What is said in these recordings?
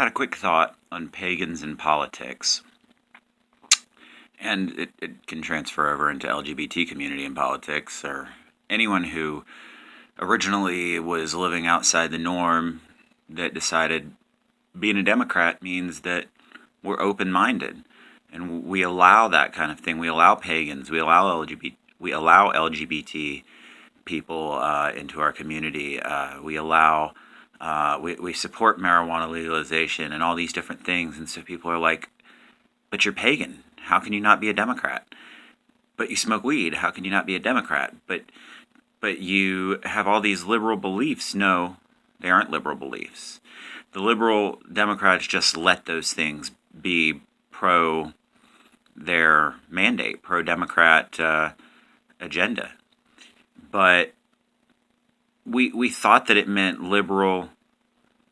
Had a quick thought on pagans and politics, and it can transfer over into LGBT community and politics, or anyone who originally was living outside the norm that decided being a Democrat means that we're open-minded, and we allow that kind of thing. We allow pagans, we allow LGBT people into our community. We support marijuana legalization and all these different things. And so people are like, but you're pagan. How can you not be a Democrat? But you smoke weed. How can you not be a Democrat? But you have all these liberal beliefs. No, they aren't liberal beliefs. The liberal Democrats just let those things be pro their mandate, pro-Democrat agenda. But we thought that it meant liberal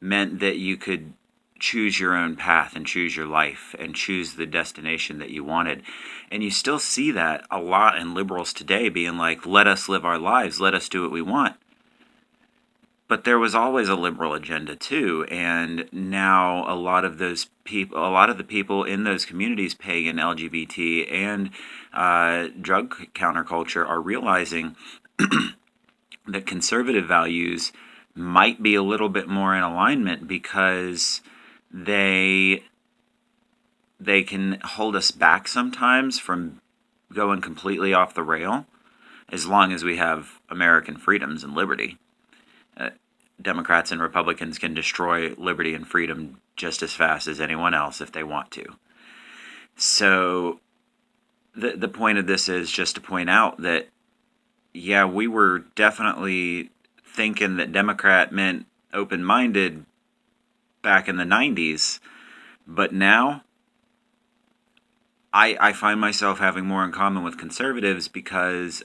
meant that you could choose your own path and choose your life and choose the destination that you wanted. And you still see that a lot in liberals today being like, let us live our lives, let us do what we want. But there was always a liberal agenda too, and now a lot of the people in those communities, pagan, LGBT, and drug counterculture, are realizing that conservative values might be a little bit more in alignment because they can hold us back sometimes from going completely off the rail, as long as we have American freedoms and liberty. Democrats and Republicans can destroy liberty and freedom just as fast as anyone else if they want to. So the point of this is just to point out that, yeah, we were definitely thinking that Democrat meant open-minded back in the 90s, but now I find myself having more in common with conservatives because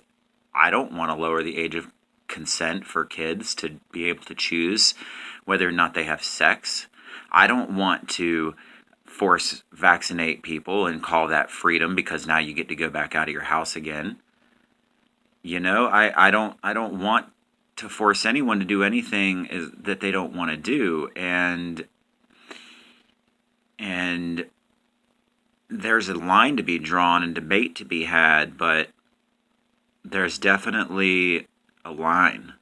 I don't want to lower the age of consent for kids to be able to choose whether or not they have sex. I don't want to force vaccinate people and call that freedom because now you get to go back out of your house again. You know, I don't want to force anyone to do anything that they don't want to do, and there's a line to be drawn and debate to be had, but there's definitely a line.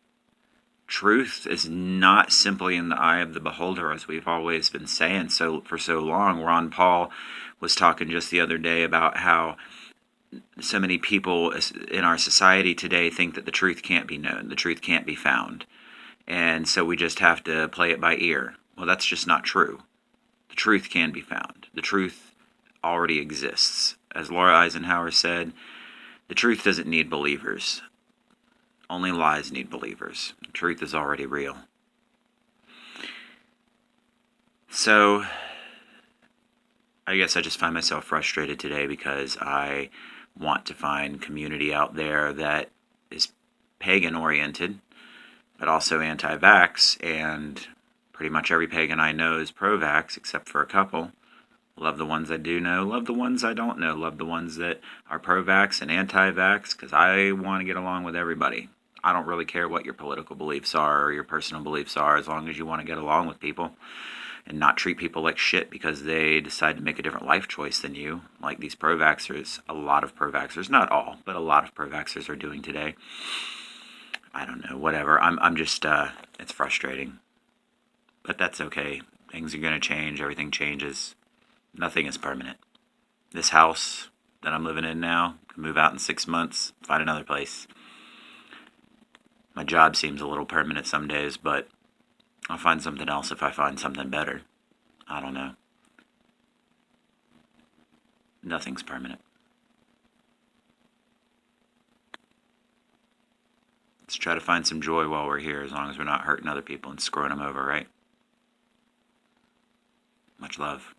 Truth is not simply in the eye of the beholder, as we've always been saying for so long. Ron Paul was talking just the other day about how so many people in our society today think that the truth can't be known, the truth can't be found, and so we just have to play it by ear. Well, that's just not true. The truth can be found. The truth already exists. As Laura Eisenhower said, the truth doesn't need believers. Only lies need believers. The truth is already real. So, I guess I just find myself frustrated today because I want to find community out there that is pagan-oriented, but also anti-vax, and pretty much every pagan I know is pro-vax, except for a couple. Love the ones I do know, love the ones I don't know, love the ones that are pro-vax and anti-vax, because I want to get along with everybody. I don't really care what your political beliefs are or your personal beliefs are, as long as you want to get along with people and not treat people like shit because they decide to make a different life choice than you, like these pro-vaxxers, a lot of pro-vaxxers, not all, but a lot of pro-vaxxers are doing today. I don't know, whatever. I'm just, it's frustrating. But that's okay. Things are going to change. Everything changes. Nothing is permanent. This house that I'm living in now, can move out in 6 months, find another place. My job seems a little permanent some days, but I'll find something else if I find something better. I don't know. Nothing's permanent. Let's try to find some joy while we're here, as long as we're not hurting other people and screwing them over, right? Much love.